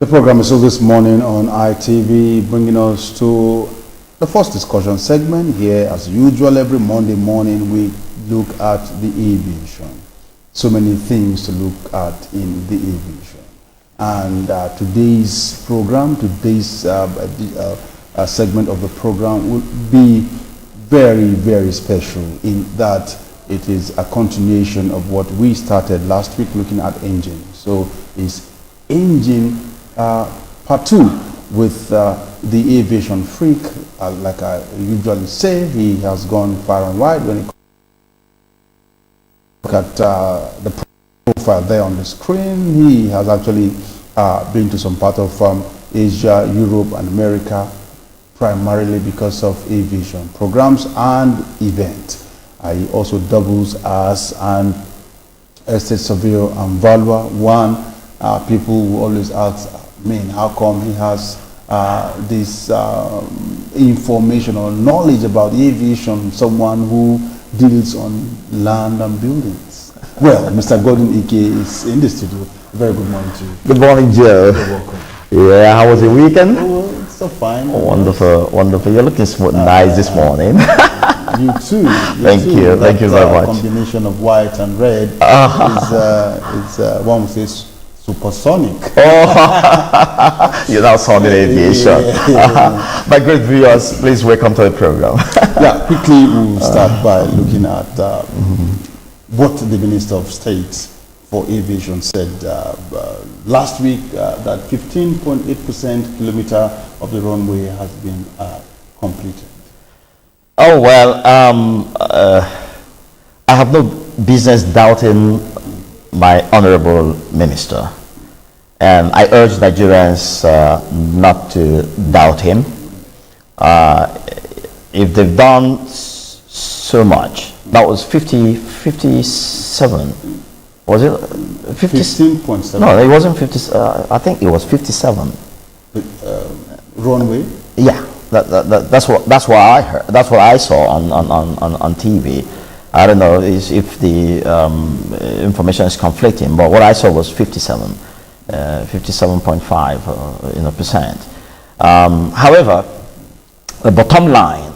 The program is still this morning on ITV, bringing us to the first discussion segment. Here, as usual, every Monday morning we look at the aviation. So many things to look at in the aviation. And today's program, today's segment of the program will be very, very special in that it is a continuation of what we started last week looking at engine. So it's engine part 2 with the aviation freak. Like I usually say, he has gone far and wide when it look at the profile there on the screen. He has actually been to some part of Asia, Europe and America, primarily because of aviation programs and events. He also doubles as an estate surveyor and valuer. People will always ask, how come he has this information or knowledge about aviation, someone who deals on land and buildings? Well, Mr. Godwin Ike is in the studio. Very good morning to you. Good morning, Joe. You're welcome. Yeah, how was your weekend? Oh, well, it's so fine. Oh, wonderful, wonderful. You're looking nice this morning. You too. Thank you very much. Combination of white and red is one would say supersonic. Oh, you're now sounding aviation. My great viewers, please welcome to the program. Yeah, quickly we'll start by looking at what the Minister of State for Aviation said last week, that 15.8% kilometer of the runway has been completed. Oh, well, I have no business doubting my honorable minister. And I urge Nigerians not to doubt him. If they've done so much, that was 57, was it? 15.7? No, it wasn't 50, I think it was 57. Runway? Yeah. That's what I heard. That's what I saw on TV. I don't know if the information is conflicting, but what I saw was 57.5 percent. However, the bottom line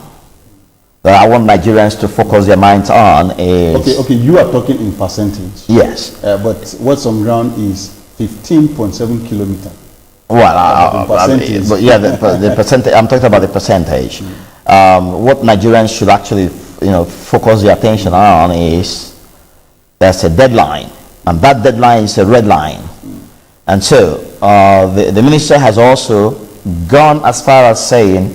that I want Nigerians to focus their minds on is okay. You are talking in percentage. Yes, but what's on ground is 15.7 kilometers. Well, but yeah, the percentage. I'm talking about the percentage. What Nigerians should actually, focus their attention on is there's a deadline, and that deadline is a red line. And so the minister has also gone as far as saying,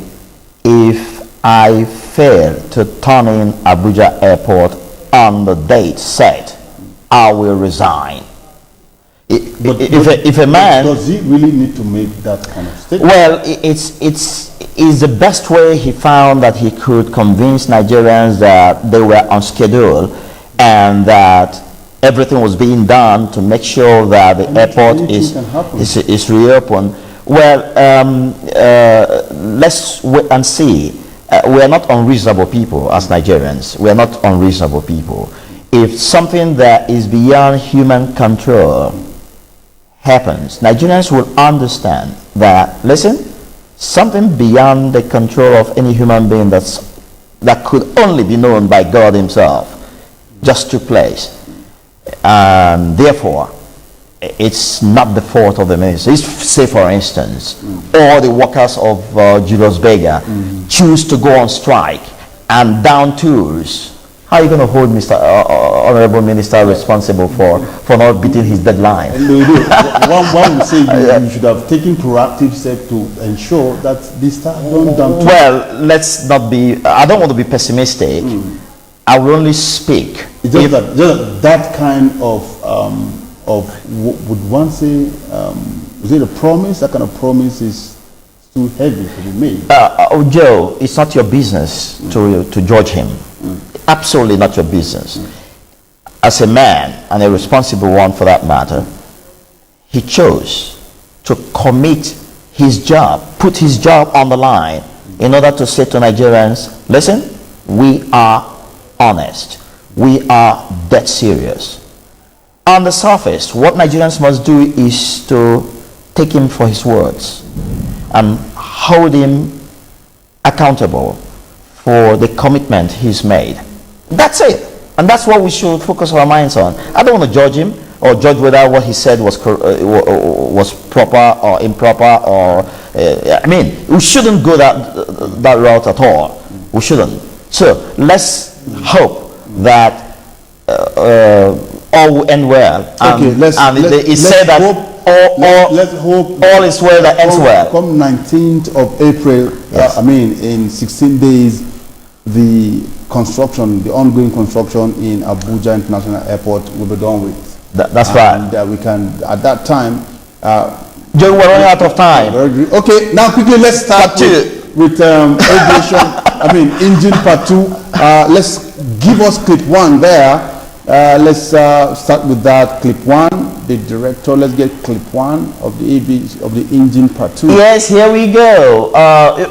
if I fail to turn in Abuja Airport on the date set, I will resign. If a man, does he really need to make that kind of statement? Well, it's the best way he found that he could convince Nigerians that they were on schedule and that everything was being done to make sure that the airport is reopened. Well, let's wait and see. We are not unreasonable people as Nigerians. We are not unreasonable people. If something that is beyond human control happens, Nigerians will understand that, listen, something beyond the control of any human being that could only be known by God himself just took place. And therefore, it's not the fault of the minister. Say, for instance, all the workers of Julius Berger choose to go on strike and down tools. How are you going to hold Mr. Honorable Minister responsible for not beating his deadline? One would say you should have taken proactive steps to ensure that this stuff don't down tools. Well, let's not be. I don't want to be pessimistic. I will only speak. It's just that kind of would one say, is it a promise? That kind of promise is too heavy to be made. Joe, it's not your business to judge him. Absolutely not your business. As a man, and a responsible one for that matter, he chose to commit his job, put his job on the line in order to say to Nigerians, listen, we are honest. We are dead serious. On the surface, what Nigerians must do is to take him for his words and hold him accountable for the commitment he's made. That's it. And that's what we should focus our minds on. I don't want to judge him or judge whether what he said was proper or improper, or I mean, we shouldn't go that route at all. We shouldn't. So let's hope that all will end well. Okay, let's hope all is well that ends well. Come 19th of April, yes. I mean, in 16 days, the ongoing construction in Abuja International Airport will be done with. That's right. We can, at that time, Joe, we're running out of time. Okay, now quickly let's start with aviation. I mean, engine part 2. Let's give us clip 1 there. Let's start with that clip 1. The director, let's get clip 1 of the engine part 2. Yes, here we go.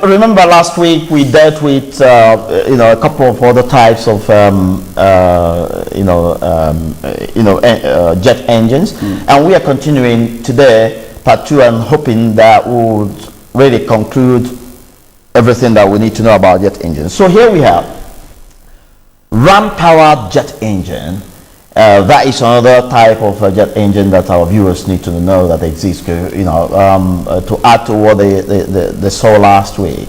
Remember last week we dealt with a couple of other types of jet engines, and we are continuing today part 2 and hoping that we would really conclude everything that we need to know about jet engines. So here we have ram-powered jet engine. That is another type of jet engine that our viewers need to know that exists, to add to what they saw last week.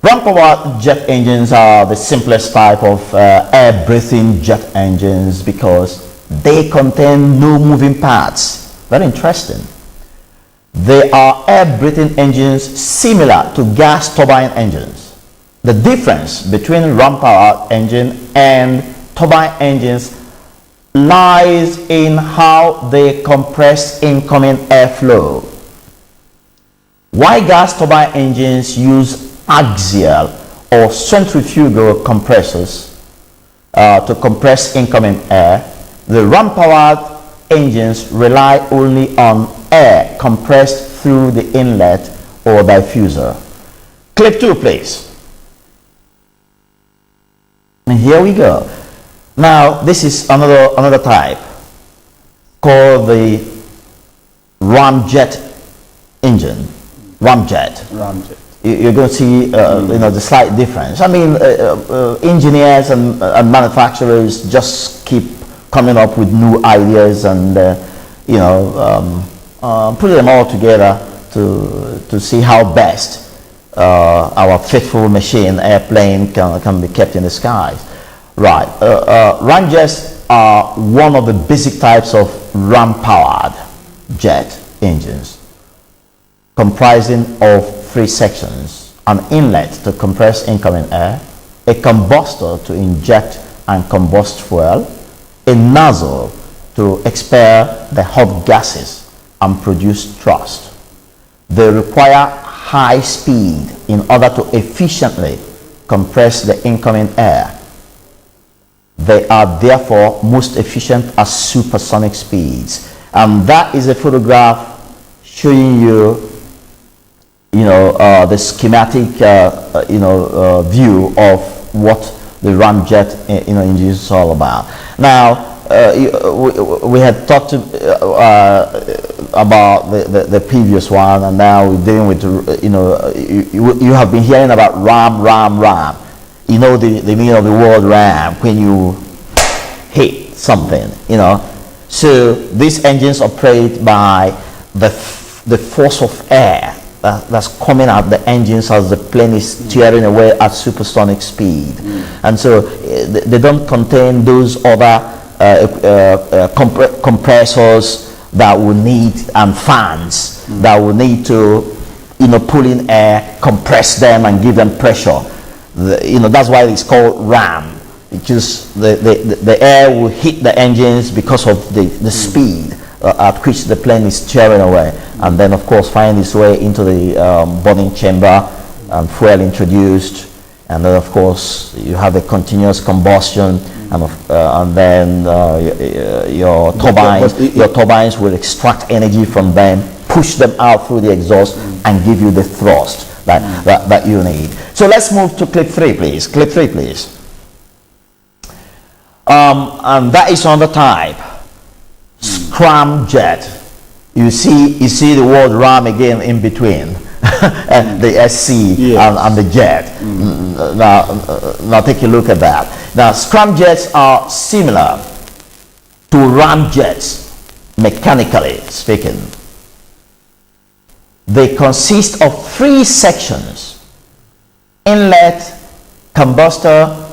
Ram-powered jet engines are the simplest type of air-breathing jet engines because they contain no moving parts. Very interesting. They are air-breathing engines similar to gas turbine engines. The difference between ram-powered engine and turbine engines lies in how they compress incoming airflow. While gas turbine engines use axial or centrifugal compressors to compress incoming air, the ram-powered engines rely only on air compressed through the inlet or diffuser. Clip 2, please. And here we go. Now, this is another type called the ramjet engine. Ramjet. You're going to see, the slight difference. I mean, engineers and manufacturers just keep coming up with new ideas and, putting them all together to see how best our faithful machine, airplane, can be kept in the skies. Right. Ramjets are one of the basic types of ram-powered jet engines, comprising of 3 sections: an inlet to compress incoming air, a combustor to inject and combust fuel, a nozzle to expel the hot gases and produce thrust. They require high speed in order to efficiently compress the incoming air. They are therefore most efficient at supersonic speeds. And that is a photograph showing you, the schematic, view of what the ramjet, engine is all about. Now, we had talked about the previous one, and now we're dealing with, you have been hearing about ram. You know the meaning of the word ram, when you hit something, So these engines operate by the force of air that's coming out the engines as the plane is tearing away at supersonic speed. And so they don't contain those other compressors that will need, and fans that will need to, pull in air, compress them and give them pressure. That's why it's called ram, because the air will hit the engines because of the speed at which the plane is tearing away, and then of course find its way into the burning chamber and fuel introduced, and then of course you have a continuous combustion, and then your turbines will extract energy from them, push them out through the exhaust, and give you the thrust that you need. So let's move to clip 3, please. Clip 3, please. And that is on the type scramjet. you see the word ram again in between. And the SC, yes, and the jet. Now take a look at that. Now scramjets are similar to ramjets, mechanically speaking. They consist of 3 sections: inlet, combustor,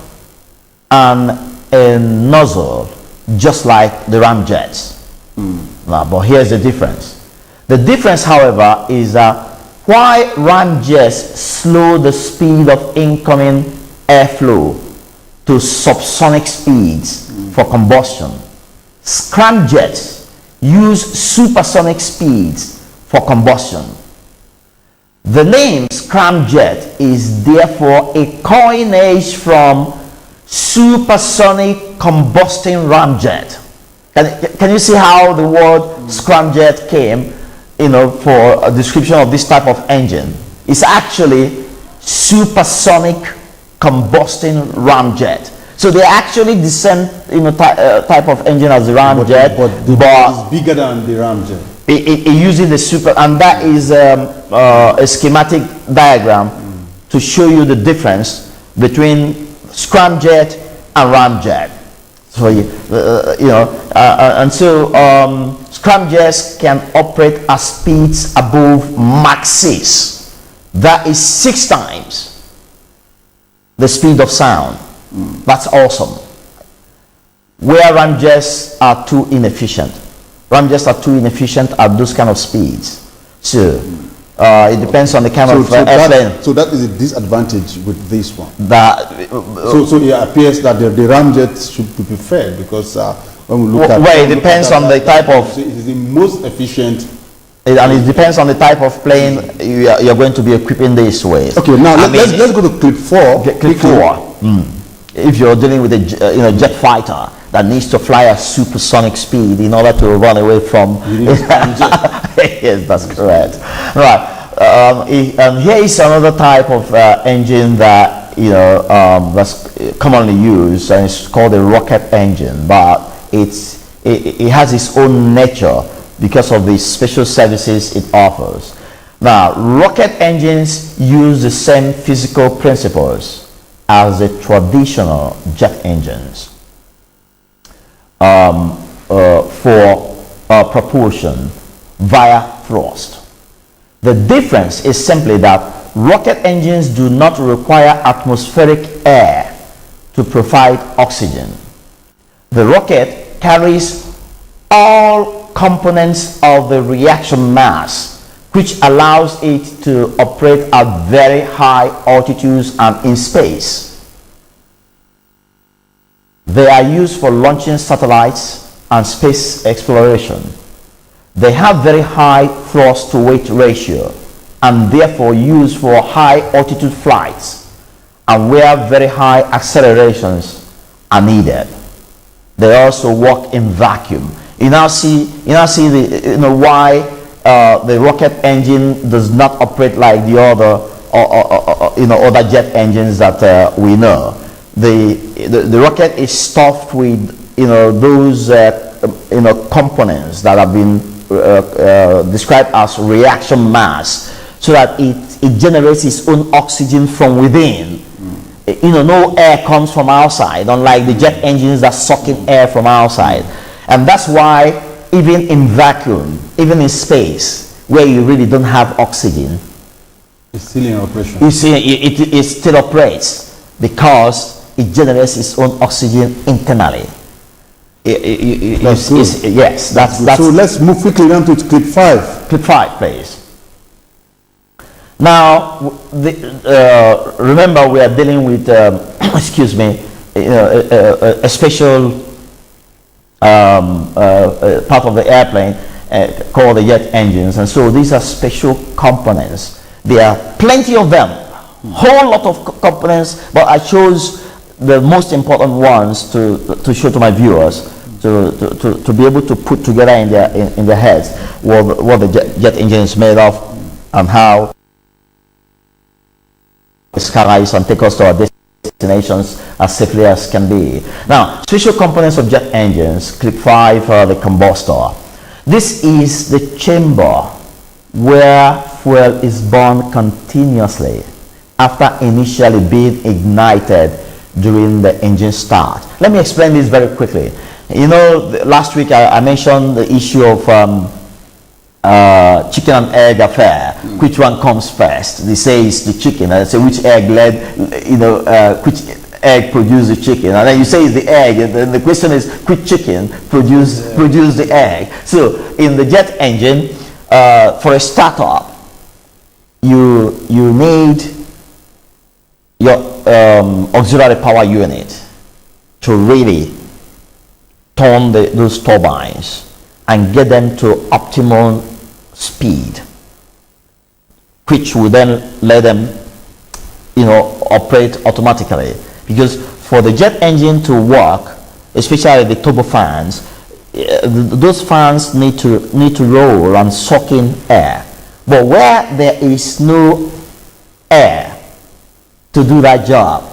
and a nozzle, just like the ramjets. Now, but here's the difference. The difference, however, is that why ramjets slow the speed of incoming airflow to subsonic speeds for combustion, scramjets use supersonic speeds for combustion. The name scramjet is therefore a coinage from supersonic combusting ramjet. Can you see how the word scramjet came, for a description of this type of engine? It's actually supersonic combusting ramjet. So they actually the same type of engine as the ramjet, but it's bigger than the ramjet. It uses the super, and that is a schematic diagram to show you the difference between scramjet and ramjet. So scramjets can operate at speeds above Mach 6. That is 6 times the speed of sound. That's awesome. Where ramjets are too inefficient. Ramjets are too inefficient at those kind of speeds. So it depends on the kind of airplane. So that is a disadvantage with this one. So it appears that the ramjets should be preferred, because when we look at it depends on the type of. It is the most efficient. And it depends on the type of plane you're going to be equipping this with. Okay, now let's go to clip 4. Clip 4. If you're dealing with a jet fighter that needs to fly at supersonic speed in order to run away from. Yes, that's correct. Right. And here is another type of engine that that's commonly used, and it's called a rocket engine. But it has its own nature because of the special services it offers. Now, rocket engines use the same physical principles as the traditional jet engines for propulsion via thrust. The difference is simply that rocket engines do not require atmospheric air to provide oxygen. The rocket carries all components of the reaction mass, which allows it to operate at very high altitudes and in space. They are used for launching satellites and space exploration. They have very high thrust to weight ratio and therefore used for high altitude flights and where very high accelerations are needed. They also work in vacuum. You now see why the rocket engine does not operate like the other other jet engines that we know. The rocket is stuffed with those components that have been described as reaction mass, so that it generates its own oxygen from within. No air comes from outside, unlike the jet engines that suck in air from outside. And that's why even in vacuum, even in space, where you really don't have oxygen, it's still in operation. You see, it still operates because it generates its own oxygen internally. Yes, that's. So let's move quickly down to clip 5. Clip 5, please. Now, remember we are dealing with, excuse me, a special part of the airplane called the jet engines, and so these are special components. There are plenty of them, whole lot of components, but I chose the most important ones to show to my viewers, to be able to put together in their heads what the jet engine is made of and how it's carries and take us to our destinations as safely as can be. Now, special components of jet engines. Clip 5, the combustor. This is the chamber where fuel is burned continuously after initially being ignited during the engine start. Let me explain this very quickly. You know, last week I mentioned the issue of chicken and egg affair. Which one comes first? They say it's the chicken, and I say which egg led, which egg produced the chicken, and then you say it's the egg, and then the question is which chicken produced the egg. So in the jet engine, for a startup, you need your auxiliary power unit to really turn those turbines and get them to optimal speed, which will then let them operate automatically. Because for the jet engine to work, especially the turbofans, those fans need to roll and suck in air. But where there is no air to do that job,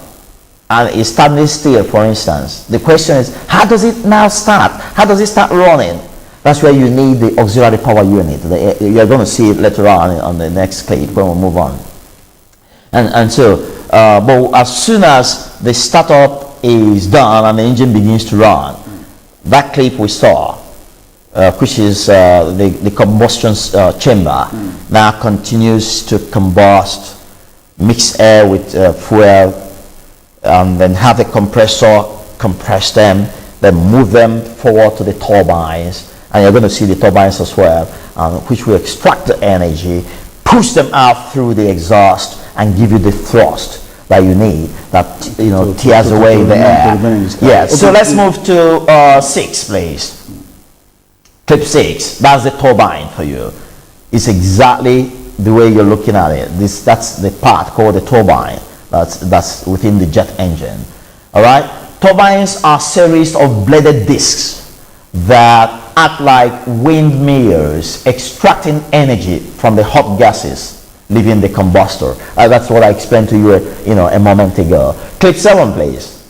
and it's standing still, for instance, the question is, how does it now start? How does it start running? That's where you need the auxiliary power unit. You're going to see it later on the next clip when we move on. And so, but as soon as the startup is done and the engine begins to run, that clip we saw, which is the combustion chamber, now continues to combust, mix air with fuel, and then have a compressor compress them, then move them forward to the turbines, and you're going to see the turbines as well, which will extract the energy, push them out through the exhaust, and give you the thrust that you need, that tears away the air. Yeah. Okay. So let's move to 6, please. Clip 6. That's the turbine for you. It's exactly the way you're looking at it. That's the part called the turbine. That's within the jet engine. All right. Turbines are series of bladed discs that act like windmills, extracting energy from the hot gases leaving the combustor. That's what I explained to you, a moment ago. Clip 7, please.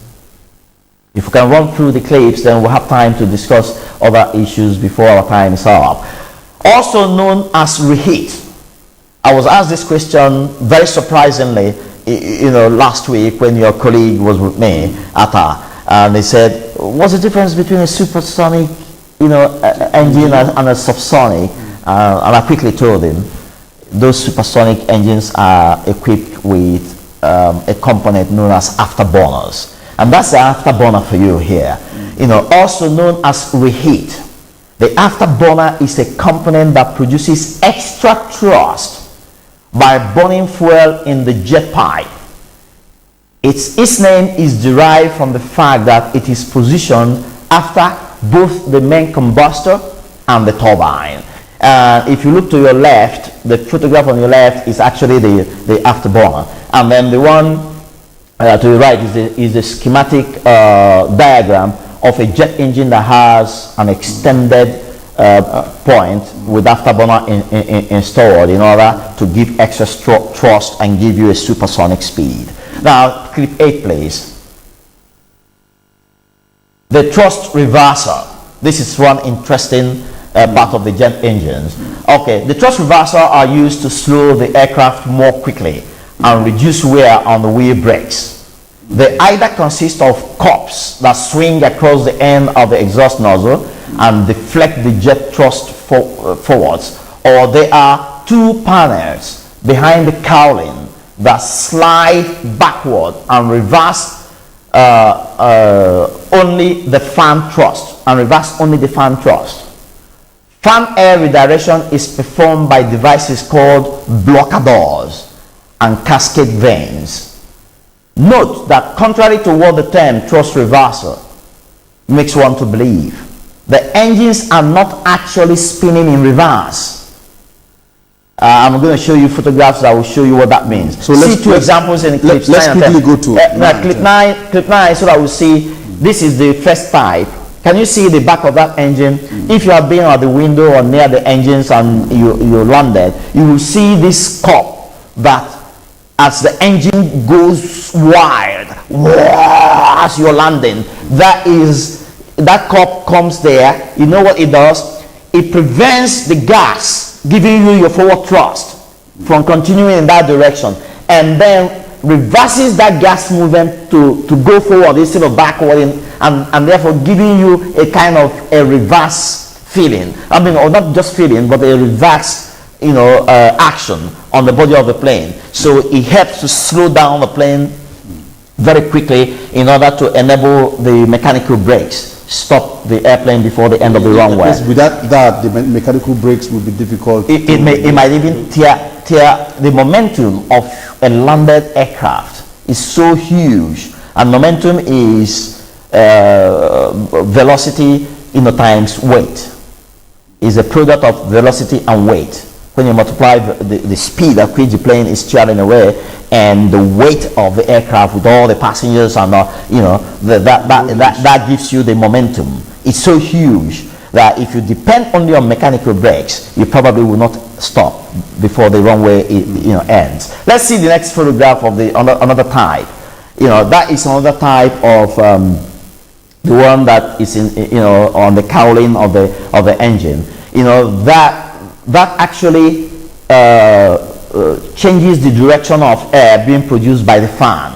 If we can run through the clips, then we'll have time to discuss other issues before our time is up. Also known as reheat. I was asked this question very surprisingly, last week when your colleague was with me, and they said, what's the difference between a supersonic, engine and a subsonic? And I quickly told him, those supersonic engines are equipped with a component known as afterburners, and that's the afterburner for you here. Also known as reheat. The afterburner is a component that produces extra thrust by burning fuel in the jet pipe. Its name is derived from the fact that it is positioned after both the main combustor and the turbine. If you look to your left, the photograph on your left is actually the afterburner, and then the one to the right is the schematic diagram of a jet engine that has an extended point with afterburner installed in order to give extra thrust and give you a supersonic speed. Now, clip 8, please. The thrust reverser. This is one interesting part of the jet engines. Okay, the thrust reverser are used to slow the aircraft more quickly and reduce wear on the wheel brakes. They either consist of cups that swing across the end of the exhaust nozzle and deflect the jet thrust forwards, or they are 2 panels behind the cowling that slide backward and reverse only the fan thrust Fan air redirection is performed by devices called blocker doors and cascade vanes. Note that contrary to what the term thrust reverser makes one to believe, the engines are not actually spinning in reverse. I'm going to show you photographs that will show you what that means. So let's see 2 examples in clip 9. Let's quickly go to clip 9, so that we'll see. This is the first type. Can you see the back of that engine? If you have been at the window or near the engines and you landed, you will see this cup that as the engine goes wide as you're landing, that cup comes there. You know what it does? it prevents the gas giving you your forward thrust from continuing in that direction, and then reverses that gas movement to go forward instead of backward, and therefore giving you a kind of a reverse feeling. I mean, or not just feeling, but a reverse, action on the body of the plane. So it helps to slow down the plane very quickly in order to enable the mechanical brakes stop the airplane before the end of the runway. Without that, the mechanical brakes would be difficult. It might even tear the momentum of a landed aircraft is so huge, and momentum is velocity times weight. Is a product of velocity and weight. When you multiply the speed at which the plane is traveling away and the weight of the aircraft with all the passengers and that gives you the momentum. It's so huge that if you depend only on mechanical brakes, you probably will not stop before the runway ends. Let's see the next photograph of the another type. That is another type of the one that is on the cowling of the engine. That actually changes the direction of air being produced by the fan.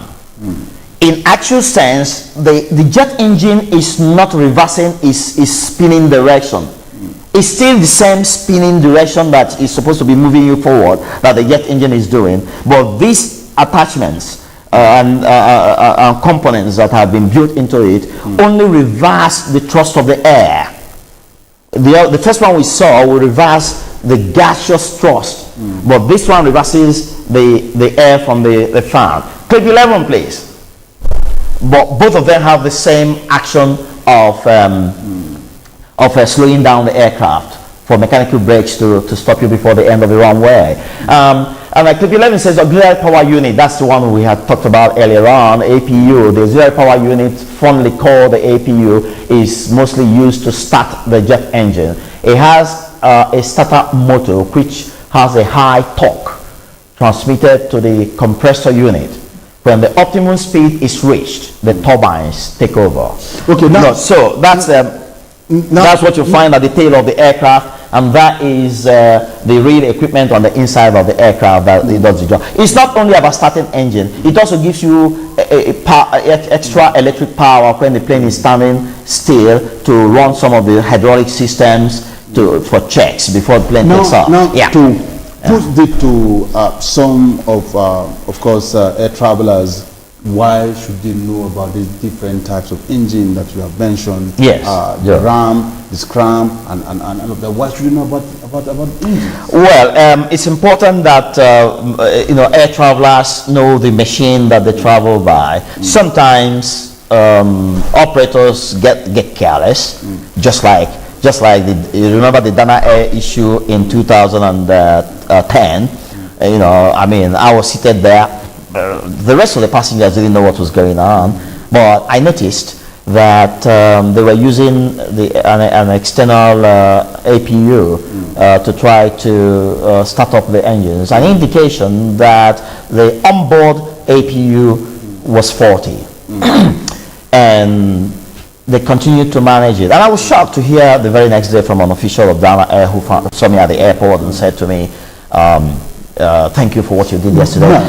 In actual sense, the jet engine is not reversing its spinning direction. It's still the same spinning direction that is supposed to be moving you forward that the jet engine is doing, but these attachments and components that have been built into it only reverse the thrust of the air. The first one we saw will reverse the gaseous thrust, but this one reverses the air from the fan. Clip 11, please. But both of them have the same action of slowing down the aircraft for mechanical brakes to stop you before the end of the runway. And like clip 11 says, auxiliary power unit. That's the one we had talked about earlier on, APU. The auxiliary power unit, fondly called the APU, is mostly used to start the jet engine. It has a starter motor which has a high torque transmitted to the compressor unit. When the optimum speed is reached, the turbines take over. Okay, now, so that's what you find at the tail of the aircraft, and that is the real equipment on the inside of the aircraft that does the job. It's not only about starting engine; it also gives you extra electric power when the plane is standing still to run some of the hydraulic systems for checks before the plane takes off. Put it to some of course, air travelers. Why should they know about the different types of engine that you have mentioned? Yes, the RAM, the Scram, and all of that. Why should you know about engines? Well, it's important that air travelers know the machine that they travel by. Sometimes operators get careless, just like you remember the Dana Air issue in 2010. I was seated there. The rest of the passengers didn't know what was going on, but I noticed that they were using an external APU to try to start up the engines, an indication that the onboard APU was faulty. And they continued to manage it. And I was shocked to hear the very next day from an official of Dana Air who saw me at the airport and said to me, thank you for what you did yesterday.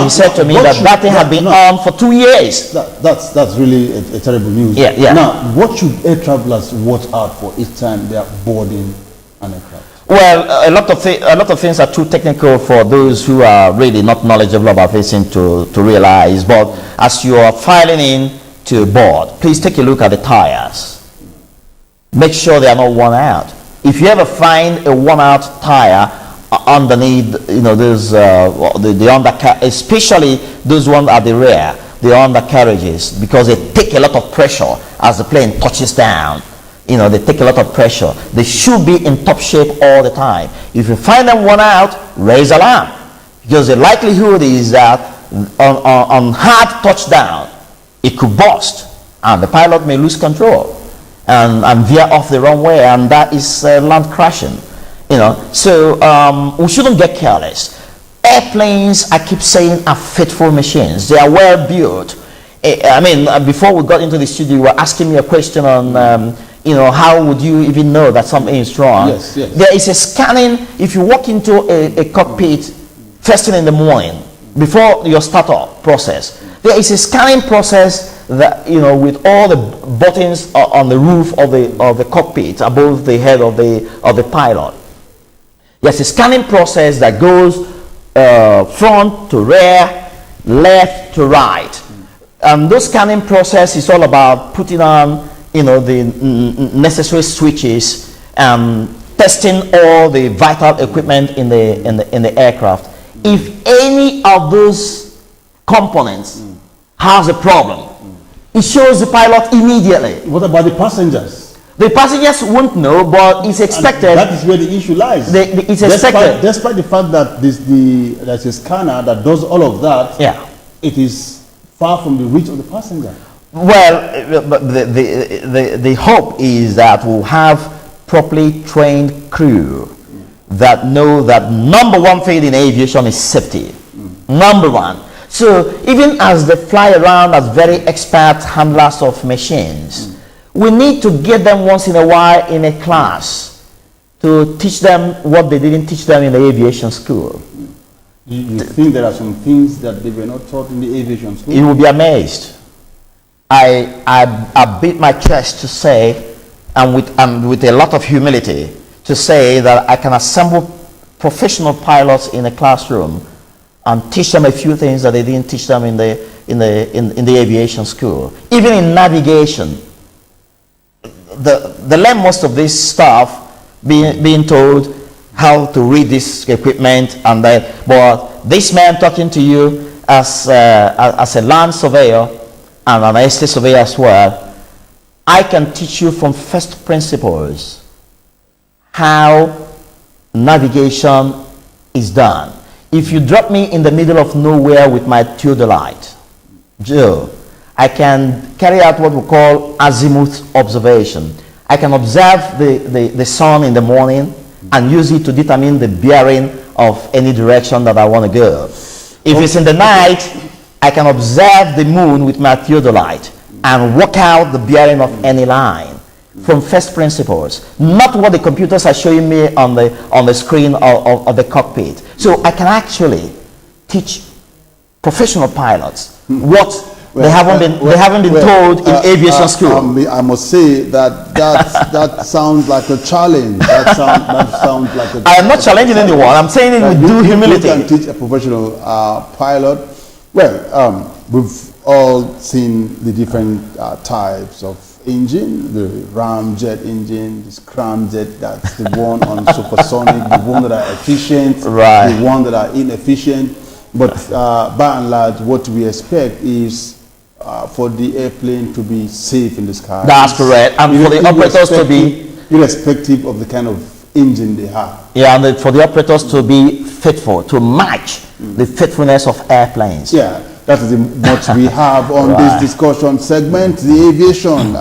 He said to me that thing had been on for 2 years. That's really a terrible news. Yeah. Now, what should air travelers watch out for each time they are boarding an aircraft? Well, a lot of things are too technical for those who are really not knowledgeable about this to realize. But as you are filing in to board, please take a look at the tires. Make sure they are not worn out. If you ever find a worn out tire underneath, those the undercarriage, especially those ones at the rear, the undercarriages, because they take a lot of pressure as the plane touches down. They take a lot of pressure. They should be in top shape all the time. If you find them worn out, raise alarm, because the likelihood is that on hard touchdown, it could burst, and the pilot may lose control and veer off the runway, and that is land crashing. So we shouldn't get careless. Airplanes, I keep saying, are faithful machines. They are well built. Before we got into the studio, you were asking me a question on, how would you even know that something is wrong? Yes, yes. There is a scanning. If you walk into a cockpit first thing in the morning, before your startup process, there is a scanning process that, with all the buttons on the roof of the cockpit above the head of the pilot. There's a scanning process that goes front to rear, left to right. And this scanning process is all about putting on, the necessary switches and testing all the vital equipment in the aircraft. If any of those components has a problem, it shows the pilot immediately. What about the passengers? The passengers won't know, but it's expected. And that is where the issue lies. It's expected. Despite the fact that there's a scanner that does all of that, Yeah. it is far from the reach of the passenger. Well, but the hope is that we'll have properly trained crew that know that number one thing in aviation is safety. Number one. So even as they fly around as very expert handlers of machines, we need to get them once in a while in a class to teach them what they didn't teach them in the aviation school. You think there are some things that they were not taught in the aviation school? You will be amazed. I beat my chest to say, and with a lot of humility, to say that I can assemble professional pilots in a classroom and teach them a few things that they didn't teach them in the aviation school. Even in navigation, they learn most of this stuff being told how to read this equipment, and but this man talking to you as a land surveyor and an estate surveyor as well, I can teach you from first principles how navigation is done. If you drop me in the middle of nowhere with my theodolite, Joe, I can carry out what we call azimuth observation. I can observe the sun in the morning and use it to determine the bearing of any direction that I want to go. If it's in the night, I can observe the moon with my theodolite and work out the bearing of any line from first principles, not what the computers are showing me on the screen of the cockpit. So I can actually teach professional pilots what they haven't been told in aviation school. I must say that sounds like a challenge. That sounds like a. I am not challenging anyone. I'm saying it with due humility. You can teach a professional pilot. Well, we've all seen the different types of engine, the ramjet engine, the scramjet, that's the one on supersonic, the one that are efficient, right, the one that are inefficient. But by and large, what we expect is for the airplane to be safe in the sky. That's correct. And for the operators to be... irrespective of the kind of engine they have. Yeah, and for the operators to be faithful, to match the faithfulness of airplanes. Yeah, that is what we have on this discussion segment. The aviation,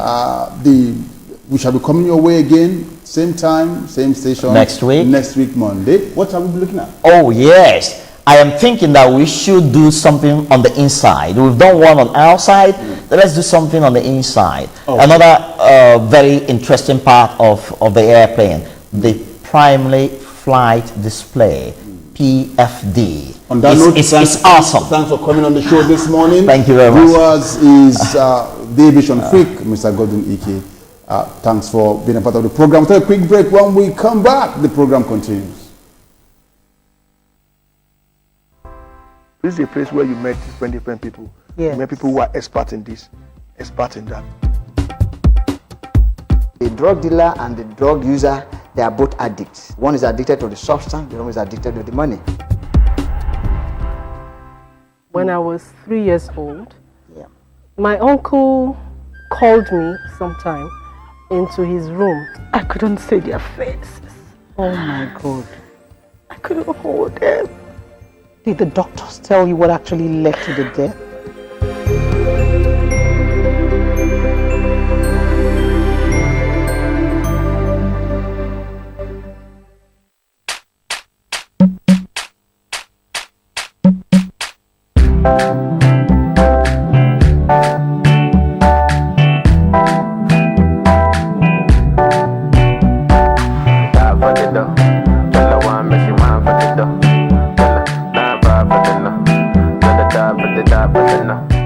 we shall be coming your way again, same time, same station. Next week? Next week, Monday. What are we looking at? Oh, yes. I am thinking that we should do something on the inside. We've done one on outside. Let's do something on the inside. Oh. Another very interesting part of the airplane, the primary flight display, PFD. On that note, it's awesome. Thanks for coming on the show this morning. Thank you very much. Viewers, is the aviation freak, Mr. Godwin Ike. Thanks for being a part of the program. Take a quick break. When we come back, the program continues. This is a place where you met different people. Yes. You met people who are experts in this, experts in that. The drug dealer and the drug user, they are both addicts. One is addicted to the substance, the other is addicted to the money. When I was 3 years old, my uncle called me sometime into his room. I couldn't see their faces. Oh my God. I couldn't hold them. Did the doctors tell you what actually led to the death? Batana.